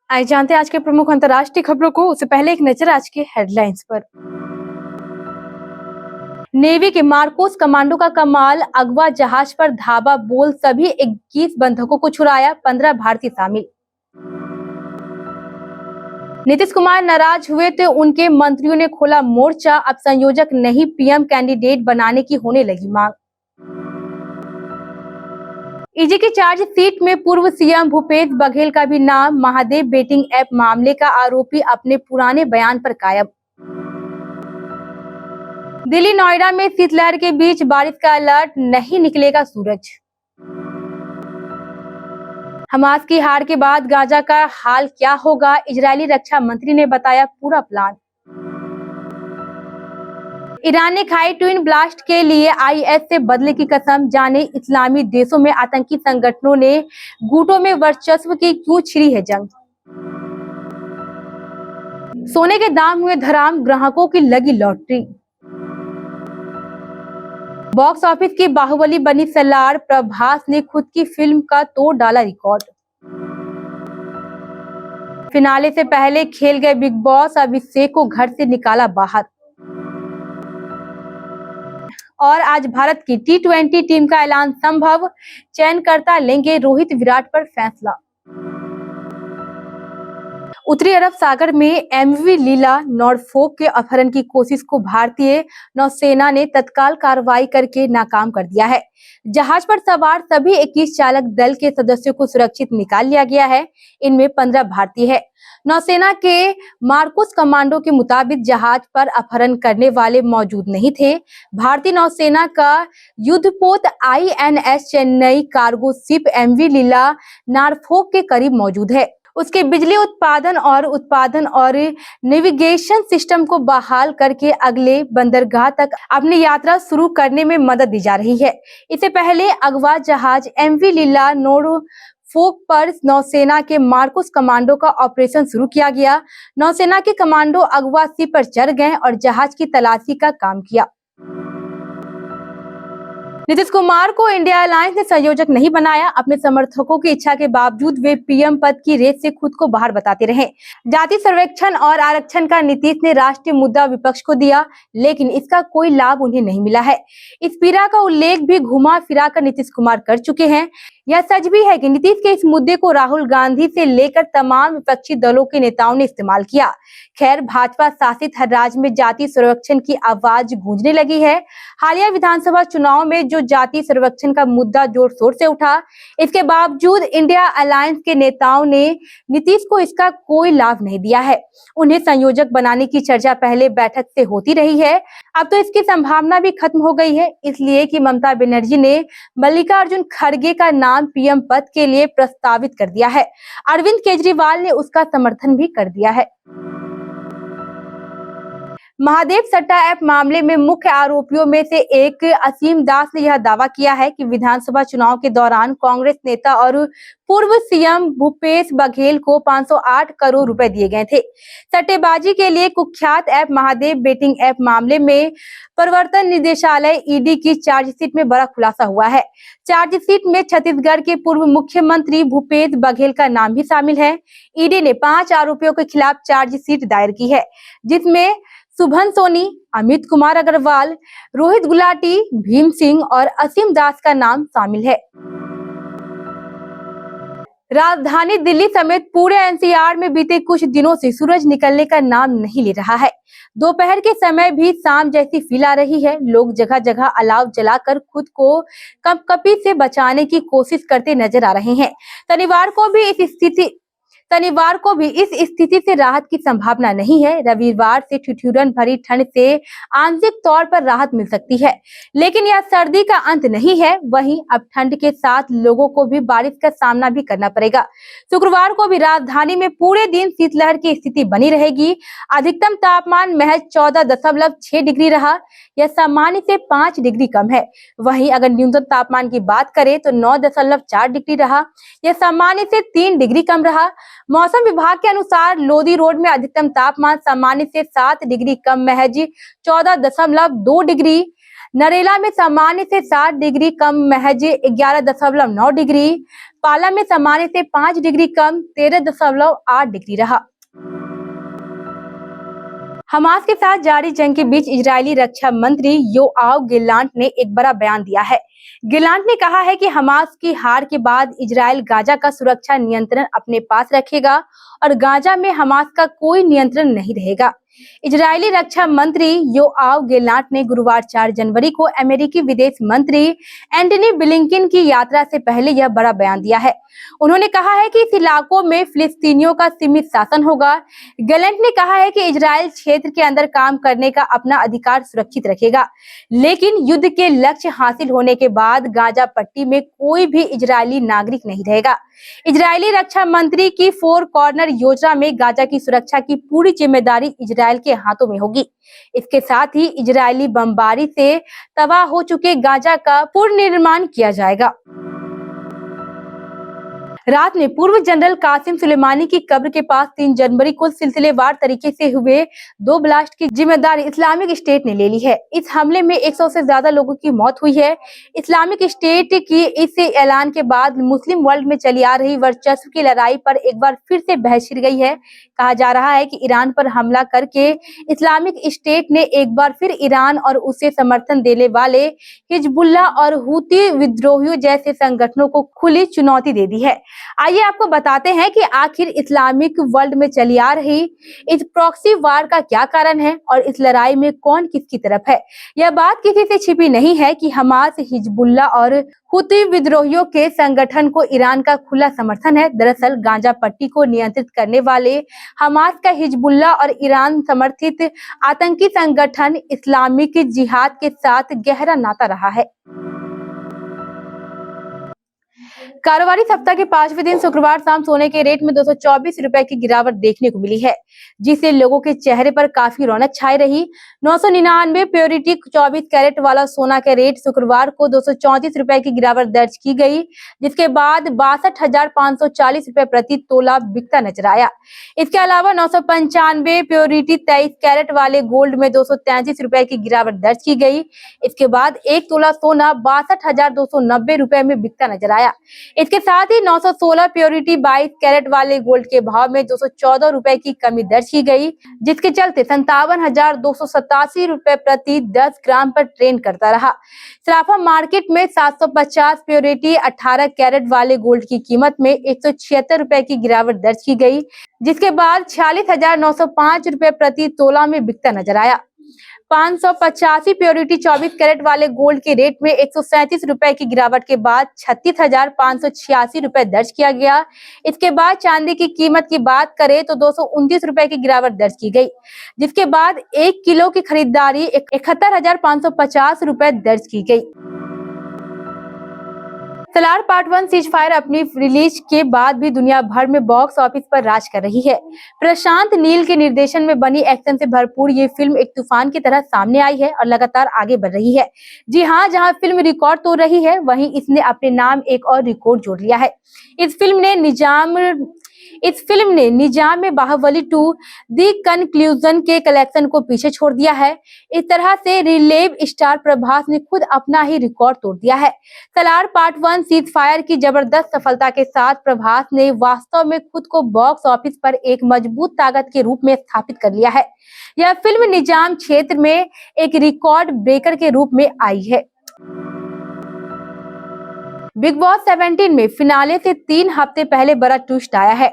आइए जानते हैं आज के प्रमुख अंतर्राष्ट्रीय खबरों को। उससे पहले एक नजर आज के हेडलाइंस पर। नेवी के मार्कोस कमांडो का कमाल, अगवा जहाज पर धावा बोल सभी 21 बंधकों को छुड़ाया, 15 भारतीय शामिल। नीतीश कुमार नाराज हुए तो उनके मंत्रियों ने खोला मोर्चा, अब संयोजक नहीं पीएम कैंडिडेट बनाने की होने लगी मांग। ईडी की चार्जशीट में पूर्व सीएम भूपेश बघेल का भी नाम, महादेव बेटिंग ऐप मामले का आरोपी अपने पुराने बयान पर कायम। दिल्ली नोएडा में शीतलहर के बीच बारिश का अलर्ट, नहीं निकलेगा सूरज। हमास की हार के बाद गाजा का हाल क्या होगा, इजरायली रक्षा मंत्री ने बताया पूरा प्लान। ईरान ने खाई ट्विन ब्लास्ट के लिए आईएस से बदले की कसम, जाने इस्लामी देशों में आतंकी संगठनों ने गुटों में वर्चस्व की क्यों छिड़ी है जंग। सोने के दाम हुए धराम, ग्राहकों की लगी लॉटरी। बॉक्स ऑफिस की बाहुबली बनी सलार, प्रभास ने खुद की फिल्म का तोड़ डाला रिकॉर्ड। फिनाले से पहले खेल गए बिग बॉस, अभिषेक को घर से निकाला बाहर। और आज भारत की टी20 टीम का ऐलान संभव, चयनकर्ता लेंगे रोहित विराट पर फैसला। उत्तरी अरब सागर में एमवी लीला नॉरफोक के अपहरण की कोशिश को भारतीय नौसेना ने तत्काल कार्रवाई करके नाकाम कर दिया है। जहाज पर सवार सभी 21 चालक दल के सदस्यों को सुरक्षित निकाल लिया गया है। इनमें 15 भारतीय है। नौसेना के मार्कोस कमांडो के मुताबिक जहाज पर अपहरण करने वाले मौजूद नहीं थे। भारतीय नौसेना का युद्धपोत INS Chennai cargo ship MV Lila Norfolk के करीब मौजूद है। उसके बिजली उत्पादन और नेविगेशन सिस्टम को बहाल करके अगले बंदरगाह तक अपनी यात्रा शुरू करने में मदद दी जा रही है। इससे पहले अगवा जहाज एमवी लीला नॉरफोक पर नौसेना के मार्कोस कमांडो का ऑपरेशन शुरू किया गया। नौसेना के कमांडो अगवा शिप पर चढ़ गए और जहाज की तलाशी का काम किया। नीतीश कुमार को इंडिया अलायंस ने संयोजक नहीं बनाया। अपने समर्थकों की इच्छा के बावजूद वे पीएम पद की रेस से खुद को बाहर बताते रहे। जाति सर्वेक्षण और आरक्षण का नीतीश ने राष्ट्रीय मुद्दा विपक्ष को दिया, लेकिन इसका कोई लाभ उन्हें नहीं मिला है। इस पीड़ा का उल्लेख भी घुमा फिरा कर नीतीश कुमार कर चुके हैं। यह सच भी है कि नीतीश के इस मुद्दे को राहुल गांधी से लेकर तमाम विपक्षी दलों के नेताओं ने इस्तेमाल किया। खैर, भाजपा शासित हर राज्य में जाति सर्वेक्षण की आवाज गूंजने लगी है। हालिया विधानसभा चुनाव में जो जाति सर्वेक्षण का मुद्दा जोर शोर से उठा, इसके बावजूद इंडिया अलायंस के नेताओं ने नीतीश को इसका कोई लाभ नहीं दिया है। उन्हें संयोजक बनाने की चर्चा पहले बैठक से होती रही है, अब तो इसकी संभावना भी खत्म हो गई है, इसलिए कि ममता बनर्जी ने मल्लिकार्जुन खड़गे का नाम पीएम पद के लिए प्रस्तावित कर दिया है। अरविंद केजरीवाल ने उसका समर्थन भी कर दिया है। महादेव सट्टा ऐप मामले में मुख्य आरोपियों में से एक असीम दास ने यह दावा किया है कि विधानसभा चुनाव के दौरान कांग्रेस नेता और पूर्व सीएम भूपेश बघेल को 508 करोड़ रुपए दिए गए थे। सट्टेबाजी के लिए कुख्यात ऐप महादेव बेटिंग ऐप मामले में प्रवर्तन निदेशालय ईडी की चार्जशीट में बड़ा खुलासा हुआ है। चार्जशीट में छत्तीसगढ़ के पूर्व मुख्यमंत्री भूपेश बघेल का नाम भी शामिल है। ईडी ने 5 आरोपियों के खिलाफ चार्जशीट दायर की है, जिसमें शुभन सोनी, अमित कुमार अग्रवाल, रोहित गुलाटी, भीम सिंह और असीम दास का नाम शामिल है। राजधानी दिल्ली समेत पूरे एनसीआर में बीते कुछ दिनों से सूरज निकलने का नाम नहीं ले रहा है। दोपहर के समय भी शाम जैसी फील आ रही है। लोग जगह जगह अलाव जलाकर खुद को कंपकपी से बचाने की कोशिश करते नजर आ रहे हैं। शनिवार को भी इस स्थिति से राहत की संभावना नहीं है। रविवार से ठिठुरन भरी ठंड से आंशिक तौर पर राहत मिल सकती है, लेकिन यह सर्दी का अंत नहीं है। वहीं अब ठंड के साथ लोगों को भी बारिश का सामना भी करना पड़ेगा। शुक्रवार को भी राजधानी में पूरे दिन शीतलहर की स्थिति बनी रहेगी। अधिकतम तापमान महज 14.6 डिग्री रहा। यह सामान्य से 5 डिग्री कम है। वहीं अगर न्यूनतम तापमान की बात करें तो 9.4 डिग्री रहा। यह सामान्य से 3 डिग्री कम रहा। मौसम विभाग के अनुसार लोधी रोड में अधिकतम तापमान सामान्य से 7 डिग्री कम महज 14.2 डिग्री, नरेला में सामान्य से 7 डिग्री कम महज 11.9 डिग्री, पाला में सामान्य से 5 डिग्री कम 13.8 डिग्री रहा। हमास के साथ जारी जंग के बीच इजरायली रक्षा मंत्री योआव गिलांट ने एक बड़ा बयान दिया है। गिलांट ने कहा है कि हमास की हार के बाद इजरायल गाजा का सुरक्षा नियंत्रण अपने पास रखेगा और गाजा में हमास का कोई नियंत्रण नहीं रहेगा। इजरायली रक्षा मंत्री योआव गिलांट ने गुरुवार 4 जनवरी को अमेरिकी विदेश मंत्री एंटनी ब्लिंकन की यात्रा से पहले यह बड़ा बयान दिया है। उन्होंने कहा है कि इस इलाकों में फिलिस्तीनियों का सीमित शासन होगा। गिलांट ने कहा है कि इजरायल क्षेत्र के अंदर काम करने का अपना अधिकार सुरक्षित रखेगा, लेकिन युद्ध के लक्ष्य हासिल होने के बाद गाजा पट्टी में कोई भी इजरायली नागरिक नहीं रहेगा। इजरायली रक्षा मंत्री की 4 कॉर्नर योजना में गाजा की सुरक्षा की पूरी जिम्मेदारी इजरायल के हाथों में होगी। इसके साथ ही इजरायली बमबारी से तबाह हो चुके गाजा का पुनर्निर्माण किया जाएगा। रात में पूर्व जनरल कासिम सुलेमानी की कब्र के पास 3 जनवरी को सिलसिलेवार तरीके से हुए 2 ब्लास्ट की जिम्मेदारी इस्लामिक स्टेट ने ले ली है। इस हमले में 100 से ज्यादा लोगों की मौत हुई है। इस्लामिक स्टेट की इस ऐलान के बाद मुस्लिम वर्ल्ड में चली आ रही वर्चस्व की लड़ाई पर एक बार फिर से बहस छिड़ गई है। कहा जा रहा है कि ईरान पर हमला करके इस्लामिक स्टेट ने एक बार फिर ईरान और उसे समर्थन देने वाले हिजबुल्लाह और हूती विद्रोहियों जैसे संगठनों को खुली चुनौती दे दी है। आइए आपको बताते हैं कि आखिर इस्लामिक वर्ल्ड में चली आ रही इस प्रॉक्सी वार का क्या कारण है और इस लड़ाई में कौन किसकी तरफ है। यह बात किसी से छिपी नहीं है कि हमास, हिजबुल्लाह और हुती विद्रोहियों के संगठन को ईरान का खुला समर्थन है। दरअसल गाजा पट्टी को नियंत्रित करने वाले हमास का हिजबुल्लाह और ईरान समर्थित आतंकी संगठन इस्लामिक जिहाद के साथ गहरा नाता रहा है। कारोबारी सप्ताह के 5वें दिन शुक्रवार शाम सोने के रेट में 224 रुपए की गिरावट देखने को मिली है, जिससे लोगों के चेहरे पर काफी रौनक छाई रही। 999 प्योरिटी 24 कैरेट वाला सोना के रेट शुक्रवार को 234 रुपए की गिरावट दर्ज की गई, जिसके बाद 62,540 रुपए प्रति तोला बिकता नजर आया। इसके अलावा 995 प्योरिटी 23 कैरेट वाले गोल्ड में 233 रुपए की गिरावट दर्ज की गई। इसके बाद 1 तोला सोना 62,290 रुपए में बिकता नजर आया। इसके साथ ही 916 प्योरिटी 22 कैरेट वाले गोल्ड के भाव में 214 रुपए की कमी दर्ज की गई, जिसके चलते 57,287 रुपए प्रति 10 ग्राम पर ट्रेंड करता रहा। सराफा मार्केट में 750 प्योरिटी 18 कैरेट वाले गोल्ड की कीमत में 176 रुपए की गिरावट दर्ज की गई, जिसके बाद 46,905 रुपए प्रति तोला में बिकता नजर आया। 585 प्योरिटी 24 कैरेट वाले गोल्ड के रेट में 137 रुपए की गिरावट के बाद 36,586 रुपए दर्ज किया गया। इसके बाद चांदी की कीमत की बात करें तो 229 रुपए की गिरावट दर्ज की गई, जिसके बाद 1 किलो की खरीदारी 71,550 रुपए दर्ज की गई। सलार पार्ट 1 सीज फायर अपनी रिलीज के बाद भी दुनिया भर में बॉक्स ऑफिस पर राज कर रही है। प्रशांत नील के निर्देशन में बनी एक्शन से भरपूर ये फिल्म एक तूफान की तरह सामने आई है और लगातार आगे बढ़ रही है। जी हाँ, जहां फिल्म रिकॉर्ड तोड़ रही है, वहीं इसने अपने नाम एक और रिकॉर्ड जोड़ लिया है। इस फिल्म ने निजाम में बाहुबली 2 दी कंक्लूजन के कलेक्शन को पीछे छोड़ दिया है। इस तरह से रिलेव स्टार प्रभास ने खुद अपना ही रिकॉर्ड तोड़ दिया है। सलार पार्ट 1 सीज फायर की जबरदस्त सफलता के साथ प्रभास ने वास्तव में खुद को बॉक्स ऑफिस पर एक मजबूत ताकत के रूप में स्थापित कर लिया है। यह फिल्म निजाम क्षेत्र में एक रिकॉर्ड ब्रेकर के रूप में आई है। बिग बॉस 17 में फिनाले से 3 हफ्ते पहले बड़ा ट्विस्ट आया है।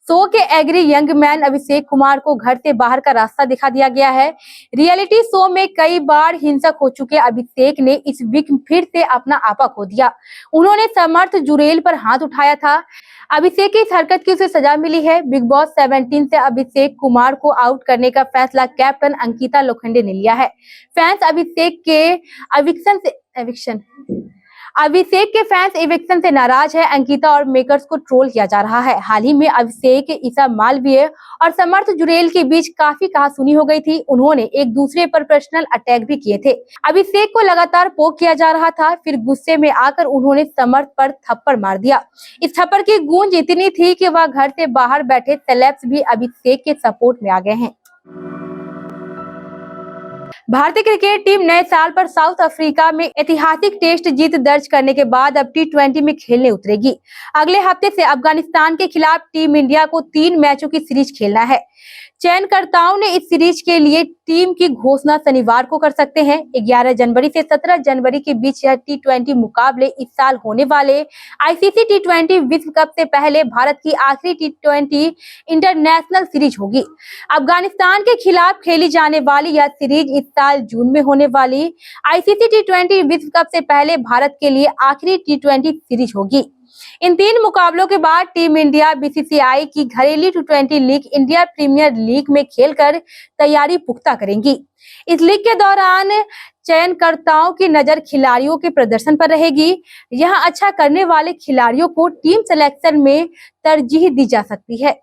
शो के agree young man Abhishek Kumar को घर से बाहर का रास्ता दिखा दिया गया है। रियलिटी शो में कई बार हिंसक हो चुके अभिषेक ने इस वीक फिर से अपना आपा खो दिया। उन्होंने समर्थ जुरेल पर हाथ उठाया था। अभिषेक की इस हरकत की उसे सजा मिली है। बिग बॉस 17 से अभिषेक कुमार को आउट करने का फैसला कैप्टन अंकिता लोखंडे ने लिया है। फैंस अभिषेक के एविक्शन से नाराज है। अंकिता और मेकर्स को ट्रोल किया जा रहा है। हाल ही में अभिषेक, ईसा मालवीय और समर्थ जुरेल के बीच काफी कहासुनी हो गई थी। उन्होंने एक दूसरे पर पर्सनल अटैक भी किए थे। अभिषेक को लगातार पोक किया जा रहा था, फिर गुस्से में आकर उन्होंने समर्थ पर थप्पड़ मार दिया। इस थप्पड़ की गूंज इतनी थी कि वह घर से बाहर बैठे सेलेब्स भी अभिषेक के सपोर्ट में आ गए हैं। भारतीय क्रिकेट टीम नए साल पर साउथ अफ्रीका में ऐतिहासिक टेस्ट जीत दर्ज करने के बाद अब T20 में खेलने उतरेगी। अगले हफ्ते से अफगानिस्तान के खिलाफ टीम इंडिया को 3 मैचों की सीरीज खेलना है। चयनकर्ताओं ने इस सीरीज के लिए टीम की घोषणा शनिवार को कर सकते हैं। 11 जनवरी से 17 जनवरी के बीच यह T20 मुकाबले इस साल होने वाले ICC T20 विश्व कप से पहले भारत की आखिरी T20 इंटरनेशनल सीरीज होगी। अफगानिस्तान के खिलाफ खेली जाने वाली यह सीरीज इस साल जून में होने वाली ICC T20 विश्व कप से पहले भारत के लिए आखिरी T20 सीरीज होगी। इन 3 मुकाबलों के बाद टीम इंडिया BCCI की घरेलू T20 league India premiere league में खेलकर तैयारी पुख्ता करेंगी। इस लीग के दौरान चयनकर्ताओं की नजर खिलाड़ियों के प्रदर्शन पर रहेगी। यहां अच्छा करने वाले खिलाड़ियों को टीम सिलेक्शन में तरजीह दी जा सकती है।